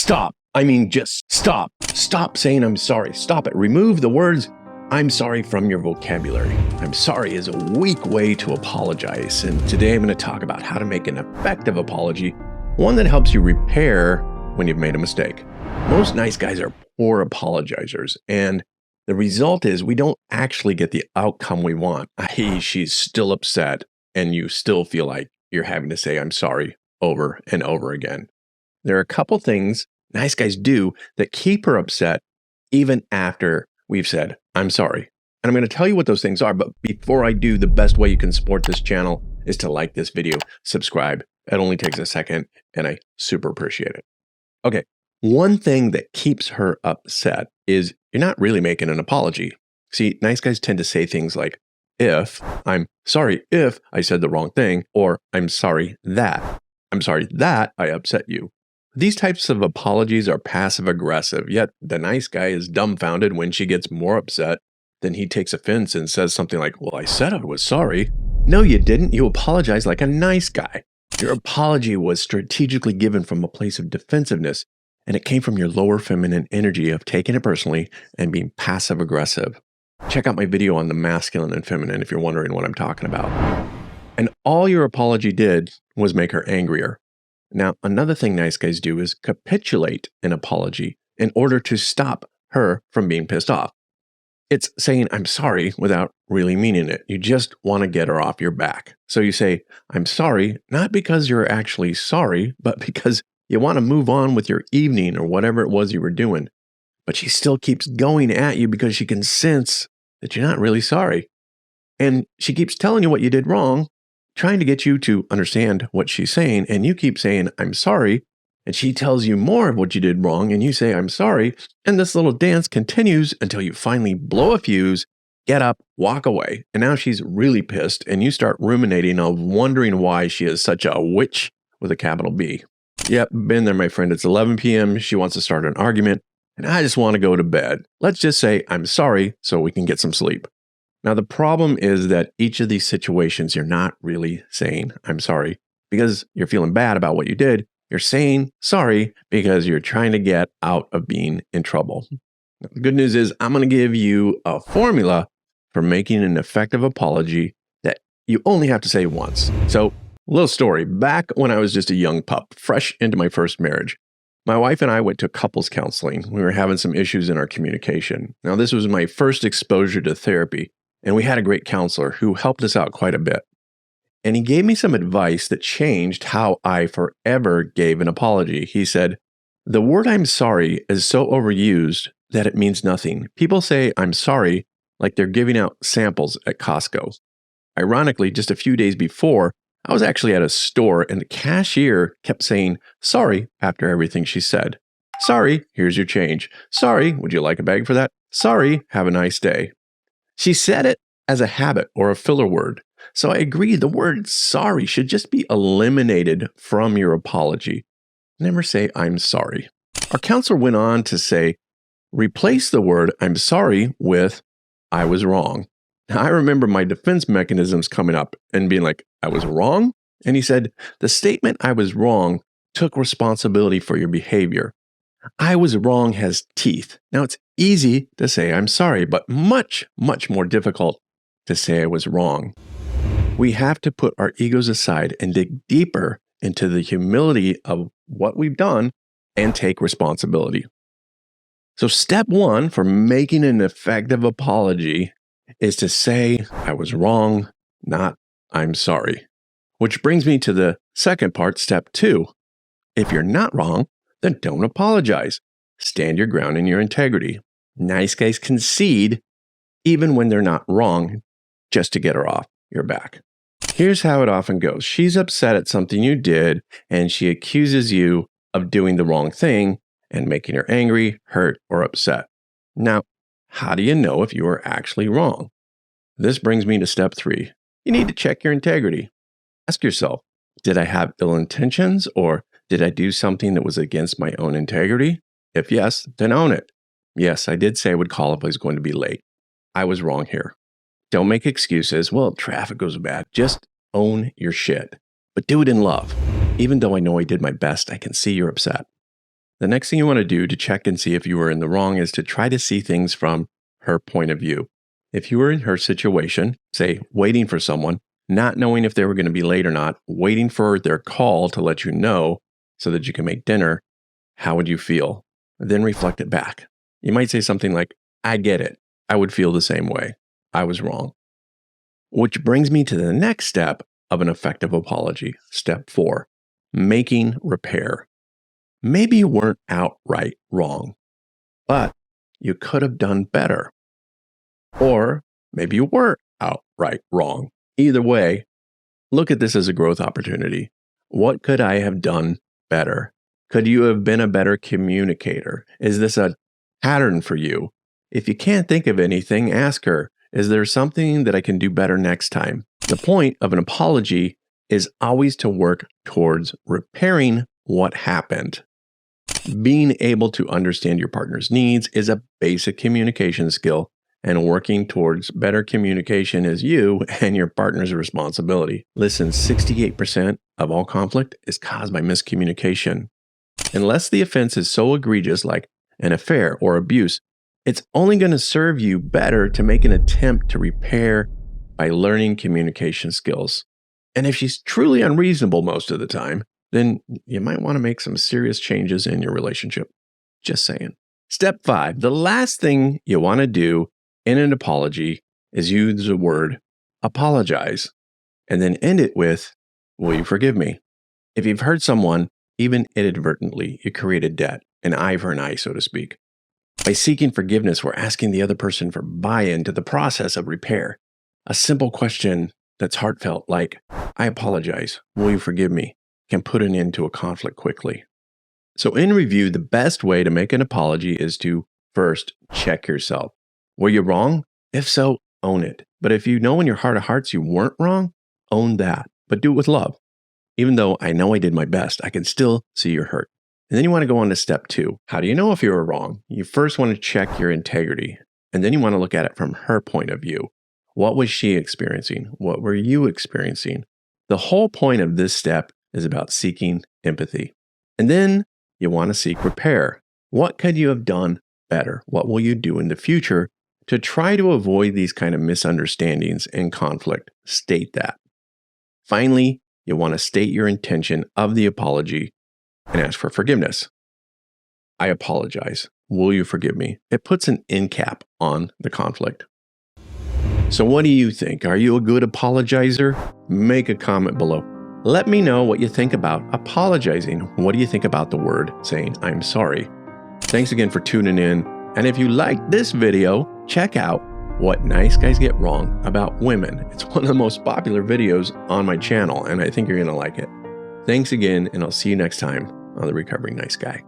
Stop. I mean, just stop. Stop saying I'm sorry. Stop it. Remove the words I'm sorry from your vocabulary. I'm sorry is a weak way to apologize. And today I'm going to talk about how to make an effective apology, one that helps you repair when you've made a mistake. Most nice guys are poor apologizers, and the result is we don't actually get the outcome we want, i.e., she's still upset and you still feel like you're having to say I'm sorry over and over again. There are a couple things nice guys do that keep her upset even after we've said, I'm sorry. And I'm going to tell you what those things are. But before I do, the best way you can support this channel is to like this video, subscribe. It only takes a second and I super appreciate it. Okay. One thing that keeps her upset is you're not really making an apology. See, nice guys tend to say things like, I'm sorry if I said the wrong thing, or I'm sorry that I upset you. These types of apologies are passive aggressive, yet the nice guy is dumbfounded when she gets more upset. Then he takes offense and says something like, well, I said I was sorry. No, you didn't. You apologized like a nice guy. Your apology was strategically given from a place of defensiveness, and it came from your lower feminine energy of taking it personally and being passive aggressive. Check out my video on the masculine and feminine if you're wondering what I'm talking about. And all your apology did was make her angrier. Now, another thing nice guys do is capitulate an apology in order to stop her from being pissed off. It's saying, I'm sorry without really meaning it. You just want to get her off your back. So you say, I'm sorry, not because you're actually sorry, but because you want to move on with your evening or whatever it was you were doing. But she still keeps going at you because she can sense that you're not really sorry. And she keeps telling you what you did wrong, trying to get you to understand what she's saying, and you keep saying, I'm sorry, and she tells you more of what you did wrong, and you say, I'm sorry, and this little dance continues until you finally blow a fuse, get up, walk away, and now she's really pissed, and you start ruminating of wondering why she is such a witch with a capital B. Yep, been there, my friend. It's 11 p.m., she wants to start an argument, and I just want to go to bed. Let's just say, I'm sorry, so we can get some sleep. Now, the problem is that each of these situations, you're not really saying, I'm sorry, because you're feeling bad about what you did. You're saying sorry because you're trying to get out of being in trouble. Now, the good news is I'm going to give you a formula for making an effective apology that you only have to say once. So, a little story. Back when I was just a young pup, fresh into my first marriage, my wife and I went to couples counseling. We were having some issues in our communication. Now, this was my first exposure to therapy. And we had a great counselor who helped us out quite a bit. And he gave me some advice that changed how I forever gave an apology. He said, the word I'm sorry is so overused that it means nothing. People say I'm sorry like they're giving out samples at Costco. Ironically, just a few days before, I was actually at a store and the cashier kept saying sorry after everything she said. Sorry, here's your change. Sorry, would you like a bag for that? Sorry, have a nice day. She said it as a habit or a filler word. So I agree, the word sorry should just be eliminated from your apology. Never say I'm sorry. Our counselor went on to say, replace the word I'm sorry with I was wrong. Now, I remember my defense mechanisms coming up and being like, I was wrong? And he said, the statement I was wrong took responsibility for your behavior. I was wrong has teeth. Now, it's easy to say I'm sorry, but much, much more difficult to say I was wrong. We have to put our egos aside and dig deeper into the humility of what we've done and take responsibility. So step one for making an effective apology is to say I was wrong, not I'm sorry. Which brings me to the second part, step two. If you're not wrong, then don't apologize. Stand your ground in your integrity. Nice guys concede even when they're not wrong, just to get her off your back. Here's how it often goes. She's upset at something you did, and she accuses you of doing the wrong thing and making her angry, hurt, or upset. Now, how do you know if you are actually wrong? This brings me to step three. You need to check your integrity. Ask yourself, did I have ill intentions, or did I do something that was against my own integrity? If yes, then own it. Yes, I did say I would call if I was going to be late. I was wrong here. Don't make excuses. Well, traffic was bad. Just own your shit. But do it in love. Even though I know I did my best, I can see you're upset. The next thing you want to do to check and see if you were in the wrong is to try to see things from her point of view. If you were in her situation, say waiting for someone, not knowing if they were going to be late or not, waiting for their call to let you know so that you can make dinner, how would you feel? Then reflect it back. You might say something like, I get it. I would feel the same way. I was wrong. Which brings me to the next step of an effective apology. Step 4, making repair. Maybe you weren't outright wrong, but you could have done better. Or maybe you were outright wrong. Either way, look at this as a growth opportunity. What could I have done better? Could you have been a better communicator? Is this a pattern for you? If you can't think of anything, ask her, is there something that I can do better next time? The point of an apology is always to work towards repairing what happened. Being able to understand your partner's needs is a basic communication skill, and working towards better communication is you and your partner's responsibility. Listen, 68% of all conflict is caused by miscommunication. Unless the offense is so egregious, like an affair or abuse, it's only going to serve you better to make an attempt to repair by learning communication skills. And if she's truly unreasonable most of the time, then you might want to make some serious changes in your relationship. Just saying. Step 5, the last thing you want to do in an apology is use the word apologize and then end it with, will you forgive me? If you've hurt someone, even inadvertently, you create a debt, an eye for an eye, so to speak. By seeking forgiveness, we're asking the other person for buy-in to the process of repair. A simple question that's heartfelt, like, I apologize, will you forgive me, can put an end to a conflict quickly. So in review, the best way to make an apology is to first check yourself. Were you wrong? If so, own it. But if you know in your heart of hearts you weren't wrong, own that, but do it with love. Even though I know I did my best, I can still see you're hurt. And then you want to go on to step 2. How do you know if you were wrong? You first want to check your integrity, and then you want to look at it from her point of view. What was she experiencing? What were you experiencing? The whole point of this step is about seeking empathy. And then you want to seek repair. What could you have done better? What will you do in the future to try to avoid these kind of misunderstandings and conflict? State that. Finally, you want to state your intention of the apology and ask for forgiveness. I apologize. Will you forgive me? It puts an end cap on the conflict. So what do you think? Are you a good apologizer? Make a comment below. Let me know what you think about apologizing. What do you think about the word saying I'm sorry? Thanks again for tuning in. And if you liked this video, check out What Nice Guys Get Wrong About Women. It's one of the most popular videos on my channel, and I think you're going to like it. Thanks again, and I'll see you next time on The Recovering Nice Guy.